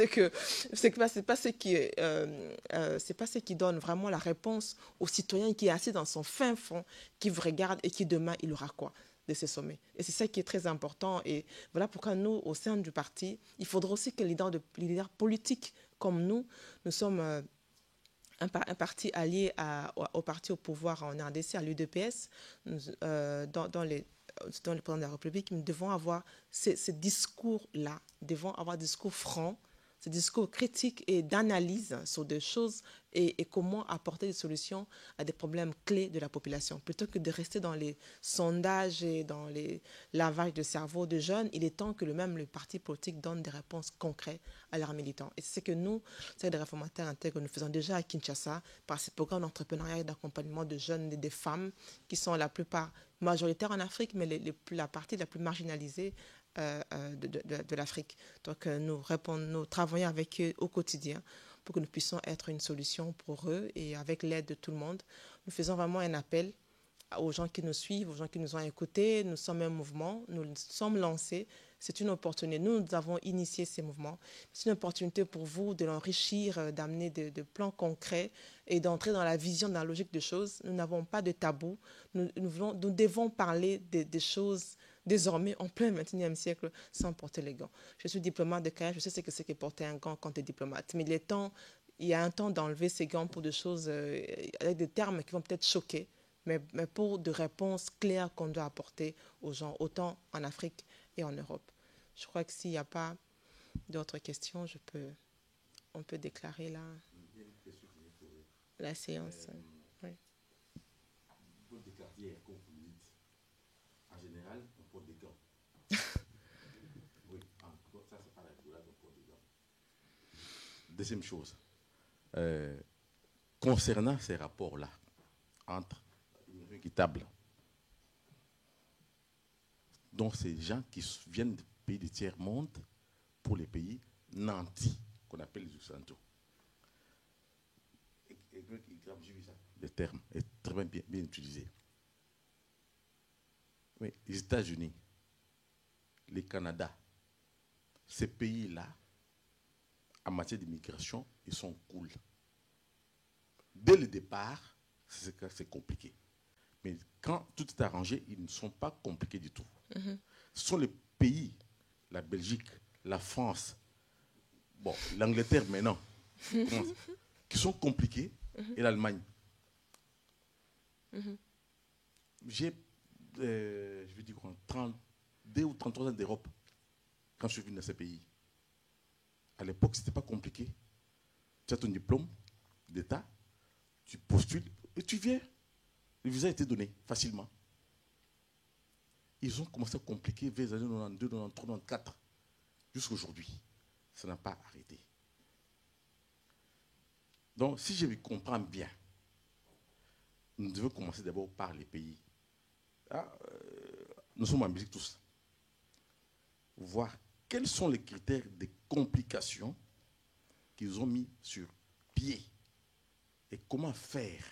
qui donne vraiment la réponse au citoyen qui est assis dans son fin fond, qui vous regarde et qui demain il aura quoi de ces sommets. Et c'est ça qui est très important. Et voilà pourquoi nous, au sein du parti, il faudra aussi que les leaders politiques comme nous sommes un parti allié au parti au pouvoir en RDC, à l'UDPS, dans le président de la République, nous devons avoir ces discours-là, devons avoir des discours francs, ces discours critiques et d'analyse sur des choses et comment apporter des solutions à des problèmes clés de la population. Plutôt que de rester dans les sondages et dans les lavages de cerveau de jeunes, il est temps que le parti politique donne des réponses concrètes à leurs militants. Et c'est ce que nous, c'est des réformateurs intègres, nous faisons déjà à Kinshasa par ces programmes d'entrepreneuriat et d'accompagnement de jeunes et des femmes qui sont la plupart majoritaires en Afrique, mais la partie la plus marginalisée de l'Afrique. Donc nous travaillons avec eux au quotidien pour que nous puissions être une solution pour eux et avec l'aide de tout le monde. Nous faisons vraiment un appel aux gens qui nous suivent, aux gens qui nous ont écoutés. Nous sommes un mouvement, nous sommes lancés. C'est une opportunité. Nous avons initié ces mouvements. C'est une opportunité pour vous de l'enrichir, d'amener de plans concrets et d'entrer dans la vision, dans la logique des choses. Nous n'avons pas de tabou. Nous devons parler des choses désormais en plein XXIe siècle sans porter les gants. Je suis diplomate de carrière, je sais ce que c'est que porter un gant quand tu es diplomate. Mais il y a un temps d'enlever ces gants pour des choses avec des termes qui vont peut-être choquer, mais pour des réponses claires qu'on doit apporter aux gens, autant en Afrique et en Europe. Je crois que s'il n'y a pas d'autres questions, on peut déclarer la séance. Oui. Pour des quartiers, comme vous le dites, en général, on porte des gants. Oui, ça c'est pas la couleur, on porte des gants. Deuxième chose, concernant ces rapports-là, entre une rue équitable, donc ces gens qui viennent des pays du tiers-monde pour les pays nantis, qu'on appelle les occidentaux. J'ai vu ça, le terme est très bien utilisé. Oui, les États-Unis, le Canada, ces pays-là, en matière d'immigration, ils sont cool. Dès le départ, c'est compliqué. Mais quand tout est arrangé, ils ne sont pas compliqués du tout. Mm-hmm. Ce sont les pays, la Belgique, la France, bon, l'Angleterre maintenant, qui sont compliqués, et l'Allemagne. Mm-hmm. J'ai, je veux dire, 32 ou 33 ans d'Europe quand je suis venu dans ces pays. À l'époque, ce n'était pas compliqué. Tu as ton diplôme d'État, tu postules et tu viens. Le visa a été donné facilement. Ils ont commencé à compliquer vers les années 92, 93, 94, jusqu'à aujourd'hui. Ça n'a pas arrêté. Donc, si je comprends bien, nous devons commencer d'abord par les pays. Nous sommes en Belgique tous. Voir quels sont les critères de complications qu'ils ont mis sur pied et comment faire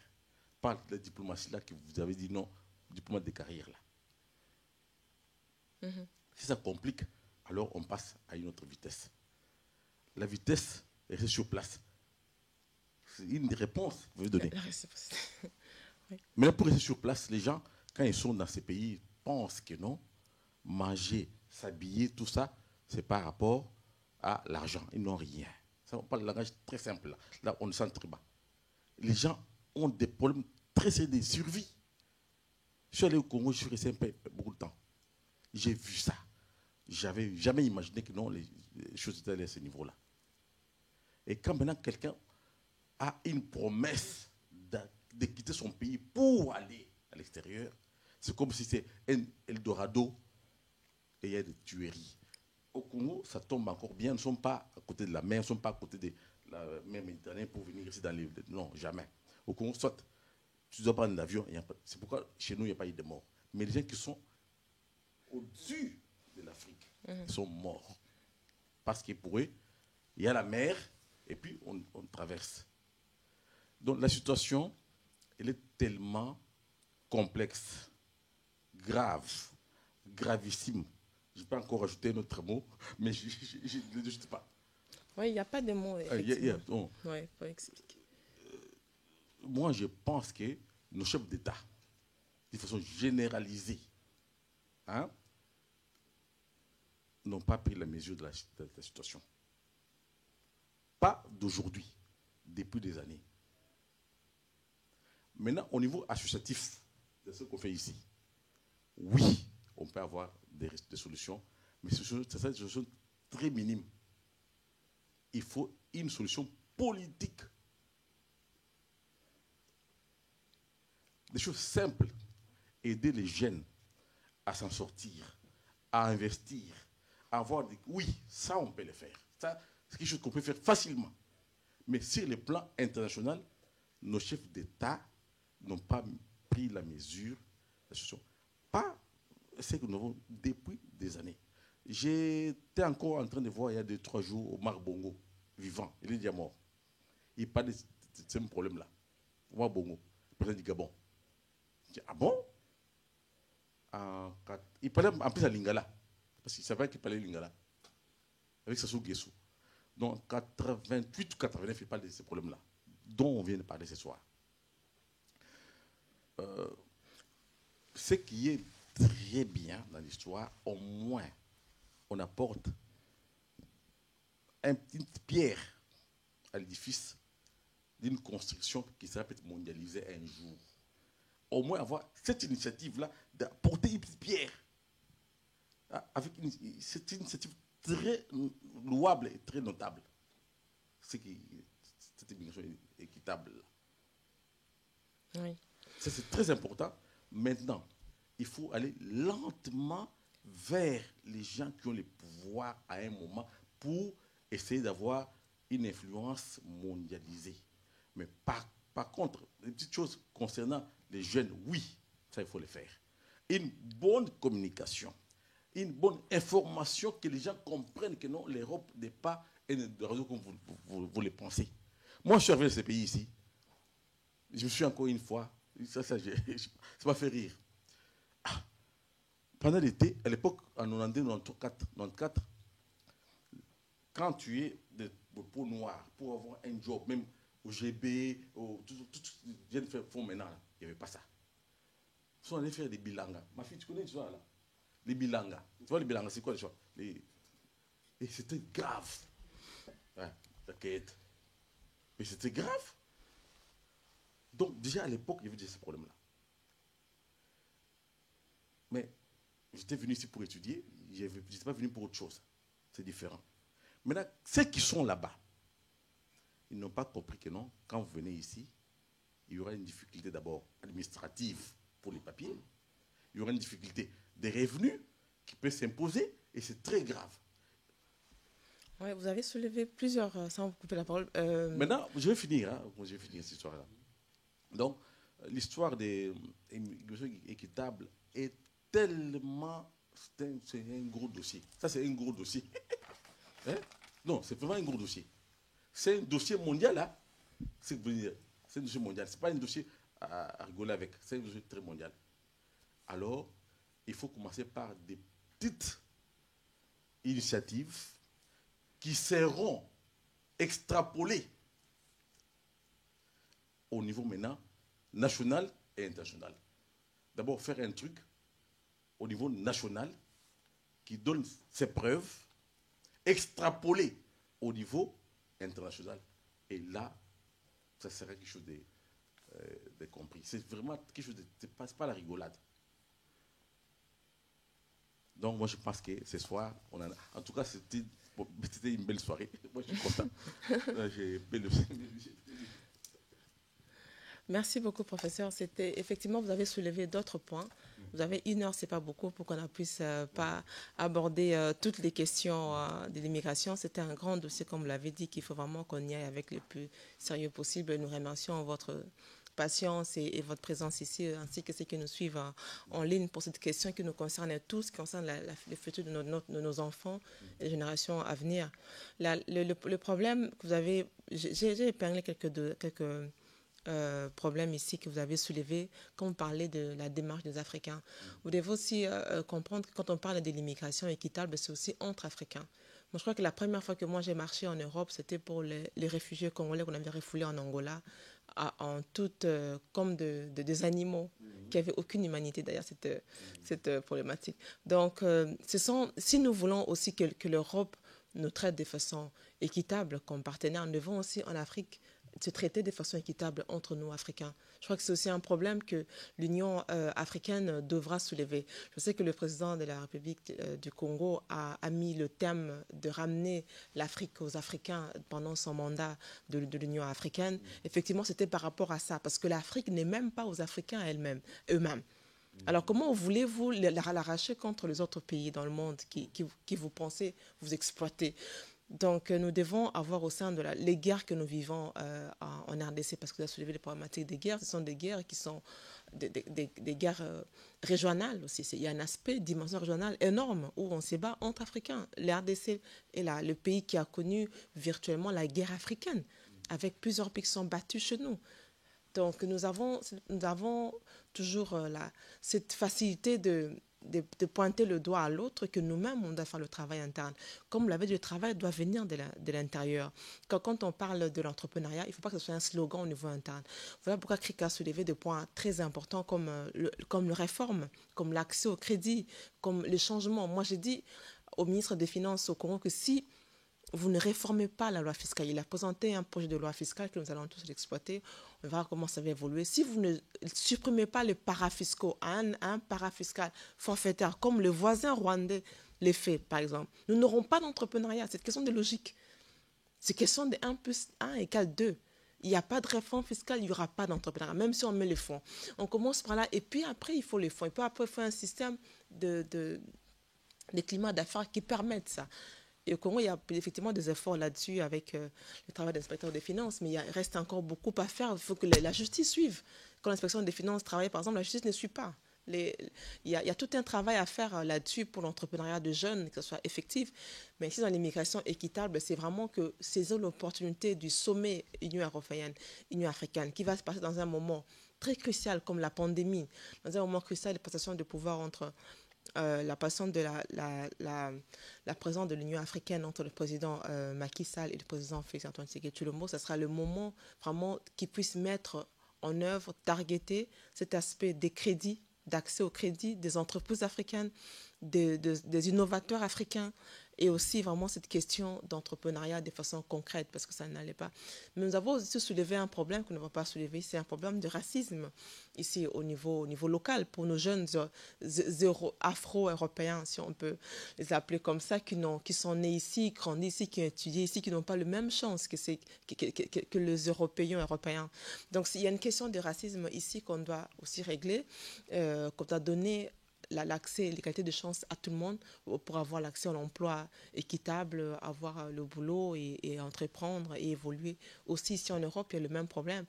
par la diplomatie là que vous avez dit non, diplomate de carrière là. Mm-hmm. Si ça complique, alors on passe à une autre vitesse. La vitesse est restée sur place. C'est une des réponses que vous avez données. Oui. Mais là, pour rester sur place, les gens, quand ils sont dans ces pays, pensent que non, manger, s'habiller, tout ça, c'est par rapport à l'argent. Ils n'ont rien. Ça, on parle de langage très simple. Là, on le sent très bas. Les gens ont des problèmes très sérieux de survie. Je suis allé au Congo, je suis resté beaucoup de temps. J'ai vu ça. J'avais jamais imaginé que non, les choses étaient à ce niveau-là. Et quand maintenant quelqu'un a une promesse de quitter son pays pour aller à l'extérieur, c'est comme si c'était un Eldorado et il y a des tueries. Au Congo, ça tombe encore bien. Nous ne sommes pas à côté de la mer, nous ne sommes pas à côté de la mer Méditerranée pour venir ici dans les... Non, jamais. Au Congo, soit tu dois prendre l'avion, c'est pourquoi chez nous, il n'y a pas eu de morts. Mais les gens qui sont au-dessus de l'Afrique, ils sont morts. Parce que pour eux, il y a la mer et puis on traverse. Donc la situation, elle est tellement complexe, grave, gravissime. Je peux encore ajouter un autre mot, mais je ne sais pas. Oui, il n'y a pas de mots. Oui, pour expliquer. Moi, je pense que nos chefs d'État, de façon généralisée, n'ont pas pris la mesure de la situation. Pas d'aujourd'hui, depuis des années. Maintenant, au niveau associatif de ce qu'on fait ici, oui, on peut avoir des solutions, mais ce sont des solutions très minimes. Il faut une solution politique. Des choses simples. Aider les jeunes à s'en sortir, à investir, à avoir des... Oui, ça, on peut le faire. Ça, c'est quelque chose qu'on peut faire facilement. Mais sur le plan international, nos chefs d'État n'ont pas pris la mesure de la situation. Pas ce que nous avons depuis des années. J'étais encore en train de voir il y a 2-3 jours Omar Bongo, vivant, il est déjà mort. Il parle de ce même problème-là. Omar Bongo, le président du Gabon. Je dis, ah bon? Il parlait en plus à Lingala, parce qu'il savait qu'il parlait Lingala, avec Sassou Nguesso. Donc, 88 ou 89, il parle de ces problèmes-là, dont on vient de parler ce soir. Ce qui est très bien dans l'histoire, au moins, on apporte une petite pierre à l'édifice d'une construction qui sera peut-être mondialisée un jour. Au moins avoir cette initiative-là d'apporter une petite pierre. C'est une initiative très louable et très notable. C'est cette immigration équitable. Oui. Ça, c'est très important. Maintenant, il faut aller lentement vers les gens qui ont le pouvoir à un moment pour essayer d'avoir une influence mondialisée. Mais par contre, les petites choses concernant les jeunes, oui, ça il faut le faire. Une bonne communication, une bonne information, que les gens comprennent que non, l'Europe n'est pas un réseau comme vous le pensez. Moi, je suis arrivé dans ce pays ici. Je me suis encore une fois, ça m'a fait rire. Pendant l'été, à l'époque, en 94, quand tu es de peau noire, pour avoir un job, même au GB, tout ce que font maintenant, il n'y avait pas ça. Ils sont allés faire des bilangas. Ma fille, tu connais l'histoire là? Les bilangas. Tu vois les bilangas, c'est quoi les choses? Et c'était grave. Ouais, t'inquiète. Mais c'était grave. Donc, déjà à l'époque, il y avait déjà ce problème-là. Mais j'étais venu ici pour étudier, je n'étais pas venu pour autre chose. C'est différent. Maintenant, ceux qui sont là-bas, ils n'ont pas compris que non, quand vous venez ici, il y aura une difficulté d'abord administrative pour les papiers, il y aura une difficulté des revenus qui peut s'imposer, et c'est très grave. Ouais, vous avez soulevé plusieurs, sans vous couper la parole. Maintenant, je vais finir cette histoire-là. Donc, l'histoire des immigrations équitables est tellement... C'est un gros dossier. Ça, c'est un gros dossier. Hein? Non, c'est vraiment un gros dossier. C'est un dossier mondial, là. C'est un dossier mondial. Ce n'est pas un dossier à rigoler avec. C'est un dossier très mondial. Alors, il faut commencer par des petites initiatives qui seront extrapolées au niveau maintenant national et international. D'abord, faire un truc au niveau national qui donne ses preuves extrapoler au niveau international. Et là, ça serait quelque chose de compris. C'est vraiment quelque chose de... C'est pas la rigolade. Donc, moi, je pense que ce soir, en tout cas, c'était une belle soirée. Moi, je suis content. Merci beaucoup, professeur. Effectivement, vous avez soulevé d'autres points. Vous avez 1 heure, c'est pas beaucoup pour qu'on puisse pas aborder toutes les questions de l'immigration. C'était un grand dossier, comme vous l'avez dit, qu'il faut vraiment qu'on y aille avec le plus sérieux possible. Nous remercions votre patience et votre présence ici, ainsi que ceux qui nous suivent en ligne pour cette question qui nous concerne tous, qui concerne le futur de nos enfants et les générations à venir. Le problème que vous avez, j'ai épinglé quelques problème ici que vous avez soulevé quand vous parlez de la démarche des Africains. Vous devez aussi comprendre que quand on parle de l'immigration équitable, c'est aussi entre Africains. Moi, je crois que la première fois que moi j'ai marché en Europe, c'était pour les réfugiés congolais qu'on avait refoulés en Angola, comme des animaux qui n'avaient aucune humanité derrière cette problématique. Donc, si nous voulons aussi que l'Europe nous traite de façon équitable comme partenaire, nous devons aussi en Afrique se traiter de façon équitable entre nous, Africains. Je crois que c'est aussi un problème que l'Union africaine devra soulever. Je sais que le président de la République du Congo a mis le thème de ramener l'Afrique aux Africains pendant son mandat de l'Union africaine. Effectivement, c'était par rapport à ça, parce que l'Afrique n'est même pas aux Africains eux-mêmes. Alors, comment voulez-vous l'arracher contre les autres pays dans le monde qui vous pensez vous exploiter? Donc, nous devons avoir au sein de les guerres que nous vivons en RDC, parce que vous avez soulevé les problématiques des guerres, ce sont des guerres qui sont des guerres régionales aussi. Il y a un aspect, dimension régionale énorme où on se bat entre Africains. Le RDC est le pays qui a connu virtuellement la guerre africaine, avec plusieurs pays qui sont battus chez nous. Donc, nous avons toujours cette facilité de pointer le doigt à l'autre, que nous-mêmes, on doit faire le travail interne. Comme vous l'avez dit, le travail doit venir de l'intérieur. Quand on parle de l'entrepreneuriat, il ne faut pas que ce soit un slogan au niveau interne. Voilà pourquoi CRIC a soulevé des points très importants comme le réforme, comme l'accès au crédit, comme les changements. Moi, j'ai dit au ministre des Finances au Congo que si vous ne réformez pas la loi fiscale, il a présenté un projet de loi fiscale que nous allons tous l'exploiter, on verra comment ça va évoluer. Si vous ne supprimez pas les parafiscaux, un parafiscal forfaitaire, comme le voisin rwandais les fait, par exemple, nous n'aurons pas d'entrepreneuriat. C'est une question de logique. C'est une question de 1 plus 1 égale 2. Il n'y a pas de réforme fiscale, il n'y aura pas d'entrepreneuriat, même si on met les fonds. On commence par là, et puis après, il faut les fonds. Et puis après, il faut un système de climat d'affaires qui permette ça. Et au Congo, il y a effectivement des efforts là-dessus avec le travail d'inspecteur des finances, mais il reste encore beaucoup à faire. Il faut que la justice suive. Quand l'inspection des finances travaille, par exemple, la justice ne suit pas. Il y a tout un travail à faire là-dessus pour l'entrepreneuriat de jeunes, que ce soit effectif. Mais ici, dans l'immigration équitable, c'est vraiment que saisir l'opportunité du sommet Union européenne, Union africaine, qui va se passer dans un moment très crucial comme la pandémie, dans un moment crucial de passation de pouvoir entre la passation de la présence de l'Union africaine entre le président Macky Sall et le président Félix-Antoine Tshisekedi, ça sera le moment vraiment qu'ils puissent mettre en œuvre, targeter cet aspect des crédits, d'accès au crédit des entreprises africaines, des innovateurs africains, et aussi vraiment cette question d'entrepreneuriat de façon concrète, parce que ça n'allait pas. Mais nous avons aussi soulevé un problème que nous n'avons pas soulevé, c'est un problème de racisme ici au niveau local pour nos jeunes afro-européens, si on peut les appeler comme ça, qui sont nés ici, grandis ici, qui ont étudié ici, qui n'ont pas la même chance que les européens. Donc il y a une question de racisme ici qu'on doit aussi régler, qu'on doit donner l'accès, l'égalité de chances à tout le monde pour avoir l'accès à l'emploi équitable, avoir le boulot et entreprendre et évoluer. Aussi ici en Europe, il y a le même problème.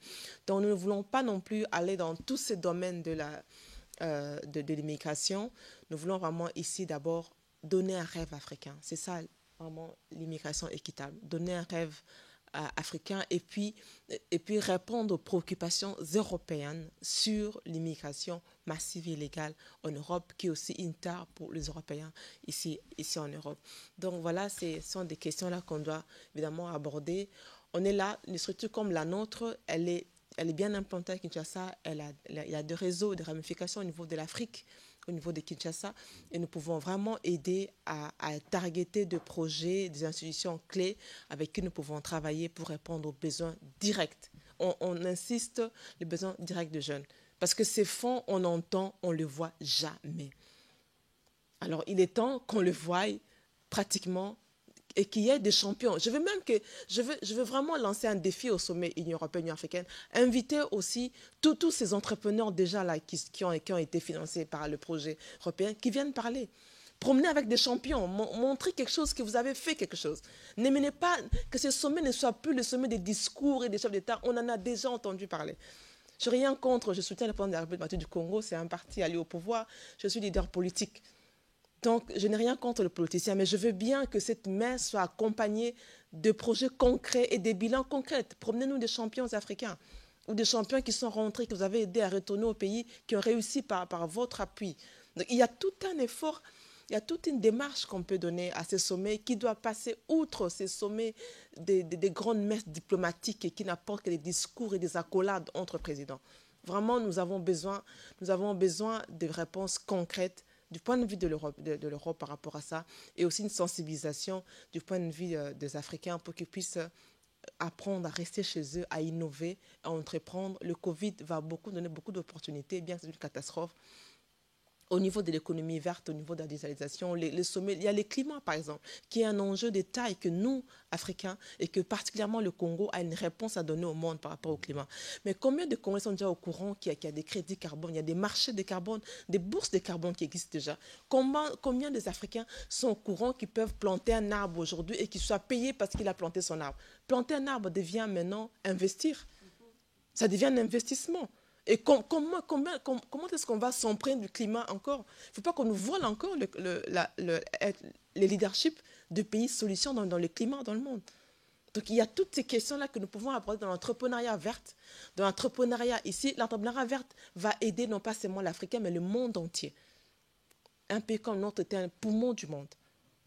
Donc nous ne voulons pas non plus aller dans tous ces domaines de l'immigration. Nous voulons vraiment ici d'abord donner un rêve africain. C'est ça vraiment l'immigration équitable. Donner un rêve africain et puis répondre aux préoccupations européennes sur l'immigration massive et illégale en Europe, qui est aussi une tare pour les Européens ici en Europe. Donc voilà, ce sont des questions-là qu'on doit évidemment aborder. On est là, une structure comme la nôtre, elle est bien implantée à Kinshasa, il y a des réseaux, des ramifications au niveau de l'Afrique, au niveau de Kinshasa, et nous pouvons vraiment aider à targeter des projets, des institutions clés avec qui nous pouvons travailler pour répondre aux besoins directs. On insiste les besoins directs de jeunes. Parce que ces fonds, on entend, on ne le voit jamais. Alors, il est temps qu'on le voie pratiquement et qu'il y ait des champions. Je veux vraiment lancer un défi au sommet Union européenne, Union africaine, inviter aussi tous ces entrepreneurs déjà là qui ont été financés par le projet européen, qui viennent parler. Promenez avec des champions, montrez quelque chose, que vous avez fait quelque chose. N'aimez pas que ce sommet ne soit plus le sommet des discours et des chefs d'État. On en a déjà entendu parler. Je n'ai rien contre, je soutiens le président de la République du Congo, c'est un parti allié au pouvoir, je suis leader politique. Donc, je n'ai rien contre le politicien, mais je veux bien que cette messe soit accompagnée de projets concrets et des bilans concrets. Promenez-nous des champions africains ou des champions qui sont rentrés, que vous avez aidés à retourner au pays, qui ont réussi par votre appui. Donc, il y a tout un effort, il y a toute une démarche qu'on peut donner à ces sommets qui doit passer outre ces sommets des grandes messes diplomatiques et qui n'apportent que des discours et des accolades entre présidents. Vraiment, nous avons besoin de réponses concrètes du point de vue de l'Europe par rapport à ça, et aussi une sensibilisation du point de vue des Africains pour qu'ils puissent apprendre à rester chez eux, à innover, à entreprendre. Le Covid va donner beaucoup d'opportunités, bien que c'est une catastrophe. Au niveau de l'économie verte, au niveau de la digitalisation, les sommets, il y a le climat, par exemple, qui est un enjeu de taille que nous, Africains, et que particulièrement le Congo a une réponse à donner au monde par rapport au climat. Mais combien de Congolais sont déjà au courant qu'il y a des crédits carbone, il y a des marchés de carbone, des bourses de carbone qui existent déjà? Combien des Africains sont au courant qu'ils peuvent planter un arbre aujourd'hui et qu'ils soient payés parce qu'il a planté son arbre? Planter un arbre devient maintenant investir. Ça devient un investissement. Et comment est-ce qu'on va s'empreindre du climat encore? Il ne faut pas qu'on nous vole encore le leadership de pays solutions dans le climat dans le monde. Donc il y a toutes ces questions-là que nous pouvons aborder dans l'entrepreneuriat vert. Dans l'entrepreneuriat ici, l'entrepreneuriat vert va aider non pas seulement l'Africain, mais le monde entier. Un pays comme le nôtre était un poumon du monde.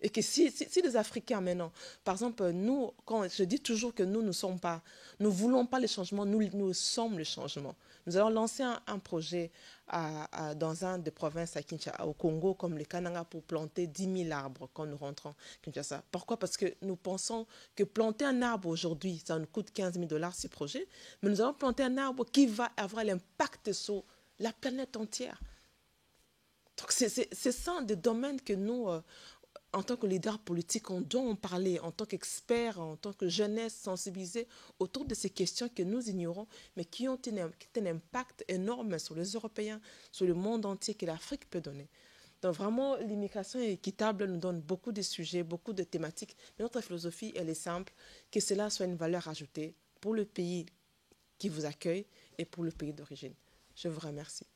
Et que si les Africains maintenant, par exemple, nous, quand je dis toujours que nous ne voulons pas le changement, nous sommes le changement. Nous allons lancer un projet dans une des provinces au Congo, comme le Kananga, pour planter 10 000 arbres quand nous rentrons à Kinshasa. Pourquoi? Parce que nous pensons que planter un arbre aujourd'hui, ça nous coûte 15 000 $ ce projet, mais nous allons planter un arbre qui va avoir l'impact sur la planète entière. Donc c'est ça des domaines que nous... en tant que leader politique, on doit en parler, en tant qu'expert, en tant que jeunesse sensibilisée autour de ces questions que nous ignorons, mais qui ont un impact énorme sur les Européens, sur le monde entier que l'Afrique peut donner. Donc vraiment, l'immigration équitable nous donne beaucoup de sujets, beaucoup de thématiques, mais notre philosophie, elle est simple, que cela soit une valeur ajoutée pour le pays qui vous accueille et pour le pays d'origine. Je vous remercie.